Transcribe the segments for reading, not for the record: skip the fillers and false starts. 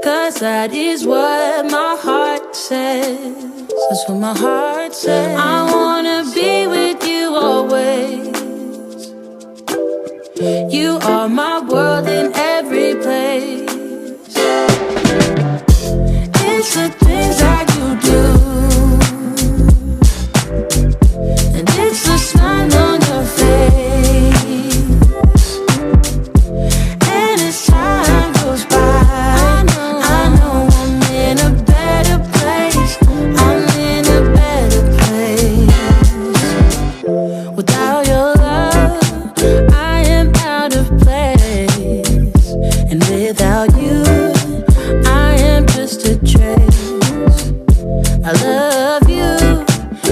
'Cause that is what my heart says. That's what my heart says. I wanna be with you always. You are my world in every place. It's the things that you do, and it's the smile on your face. And as time goes by, I know I'm in a better place. I'm in a better place. Without your love, I am out of place. And without you, I am just a trace. I love you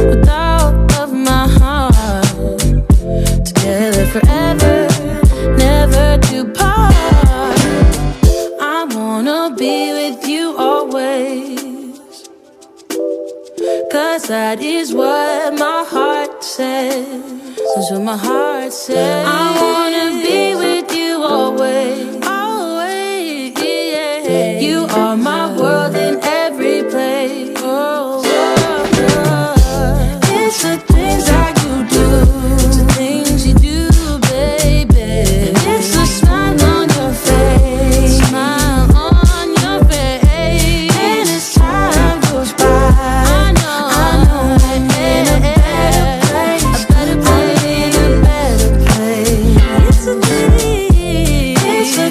with all of my heart. Together forever, never to part. I wanna be with you always. 'Cause that is what my heart says. That's what my heart says. I wanna be with you always. Always, yeah. You are my world in every place. Oh, it's the things that you do. It's the things you do, baby. And it's the smile on your face. Smile on your face. And as time goes by, I know I'm in a better place. I'm in a better place. It's the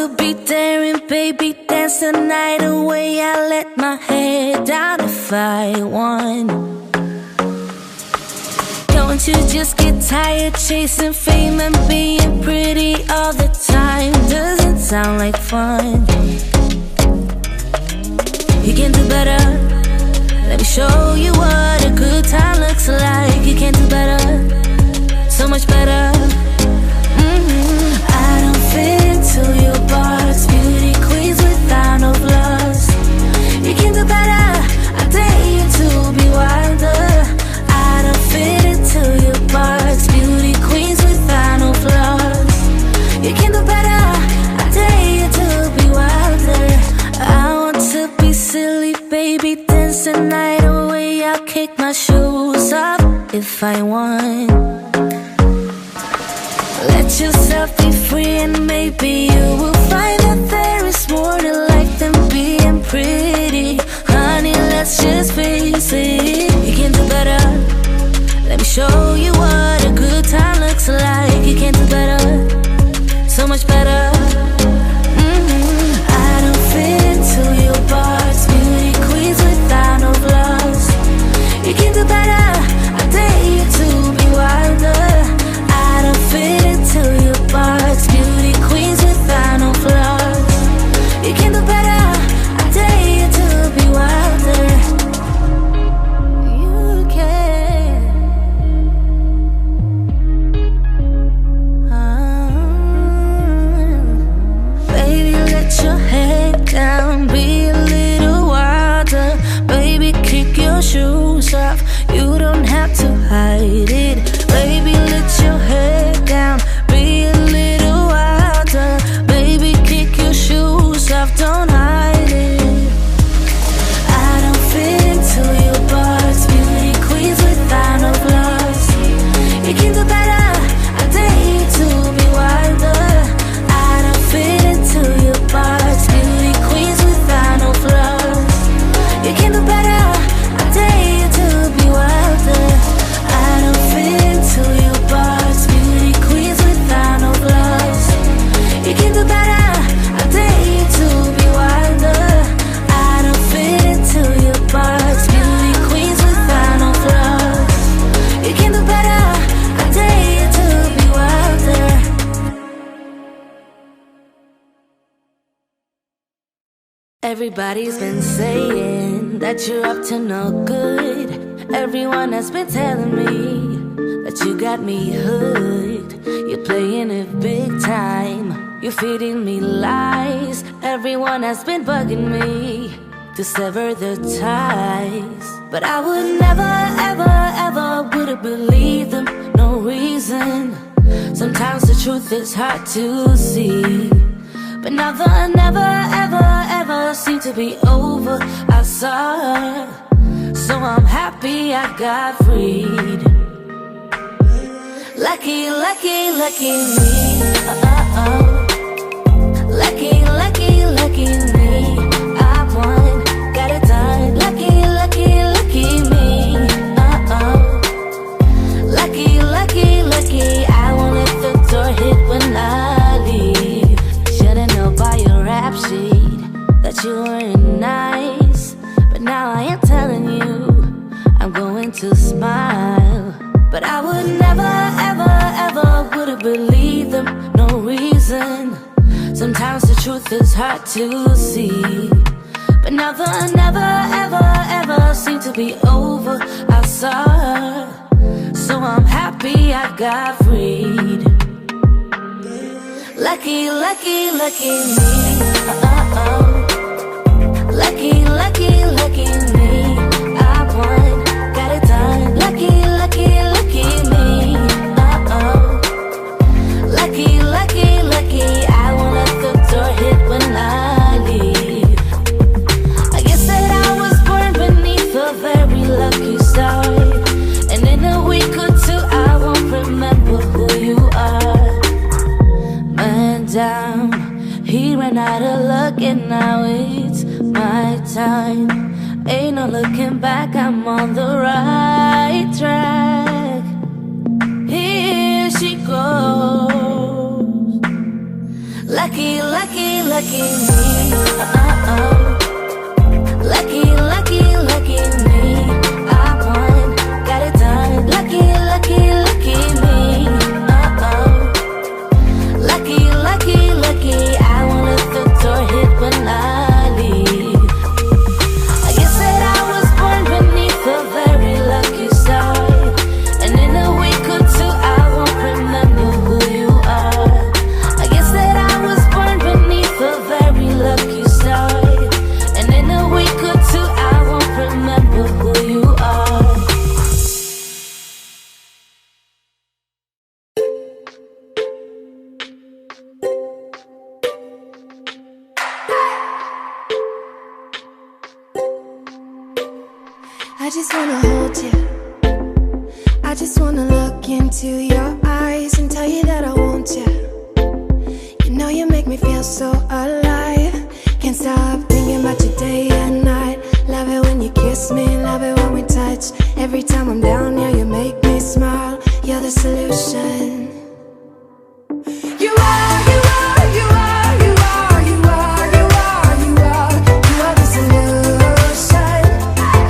to be daring, baby, dance the night away. I let my hair down if I won. Don't you just get tired chasing fame and being pretty all the time? Doesn't sound like fun. You can do better. Let me show you what a good time looks like. You can do better, so much better. I don't fit into your box. Beauty queens without no flaws. You can do better. I dare you to be wilder. I don't fit into your box. Beauty queens without no flaws. You can do better. I dare you to be wilder. I want to be silly, baby, dance the night away. I'll kick my shoes off if I want. Let yourself be free and maybe you will find that there is more to life than being pretty. Honey, let's just face it. You can do better. Let me show you what a good time looks like. You can do better, so much better. I don't fit into your box. Beauty queens without no flaws. You can do better. I dare you to be wilder. I don't fit into your box. Beauty queens without no flaws. You can do better. I dare you to be wilder. You can. Baby, let your head down. Be a little wilder. Baby, kick your shoes off. You don't have to hide it. Baby, let your head down. Be a little wilder. Baby, kick your shoes off. Don't hide it. I don't fit into your box. Beauty queens without no flaws. You can do better. I dare you to be wilder. I don't fit into your box. Beauty queens without no flaws. You can do better. I dare you to be wilder. I don't fit into your box. Beauty queens without no flaws. You can do better. I dare you to be wilder. I don't fit into your box. Beauty queens without no flaws. You can do better. I dare you to be wilder. Everybody's been saying that you're up to no good. Everyone has been telling me that you got me hooked. You're playing it big time. You're feeding me lies. Everyone has been bugging me to sever the ties. But I would never, ever, ever would have believed them. No reason. Sometimes the truth is hard to see. But now the never, ever, ever seemed to be over. I saw her, so I'm happy I got freed. Lucky, lucky, lucky me. Lucky, lucky, lucky me. I won, got it done. Lucky, lucky, lucky me. Lucky, lucky, lucky. I won't let the door hit when I leave. Should've known by your rap sheet that you weren't nice. But now I am telling you, I'm going to smile. But I would never, ever, ever would have believed them. No reason. Sometimes the truth is hard to see. But now the never, ever, ever seemed to be over. I saw her, so I'm happy I got freed. Lucky, lucky, lucky me. Lucky, lucky, lucky me. I won, got it done. Lucky, lucky, lucky me. Lucky, lucky, lucky. I won't let the door hit when I leave. I guess that I was born beneath a very lucky star. And in a week or two I won't remember who you are. Man down, he ran out of luck and now it's my time. Ain't no looking back, I'm on the right track. Here she goes. Lucky, lucky, lucky me. Lucky, lucky, lucky me. I won, got it done. Lucky, lucky, lucky me. Lucky, lucky, lucky. I won't let the door hit when I leave. I guess that I was born beneath a very lucky star, and in a week or two I won't remember who you are. I guess that I was born beneath a very lucky star, and in a week or two I won't remember who you are. I just wanna hold you. I just wanna look into your eyes and tell you that I want you. You know you make me feel so alive. Can't stop thinking about you day and night. Love it when you kiss me, love it when we touch. Every time I'm down here, you make me smile. You're the solution. You are, you are, you are, you are, you are, you are, you are. You are the solution.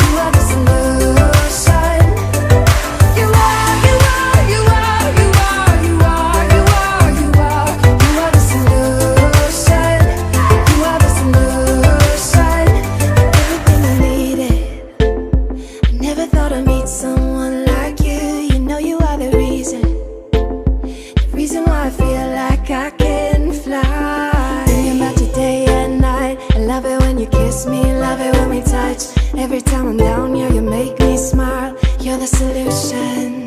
You are the solution. You are, you are, you are, you are, you are, you are, you are. You are the solution. You are the solution. Everything I needed. I never thought I'd meet someone like you. You know you are the reason. The reason why I feel like I can fly. Thinking about you day and night. I love it when you kiss me, love it when we touch. Every time I'm down here, you make me smile. You're the solution.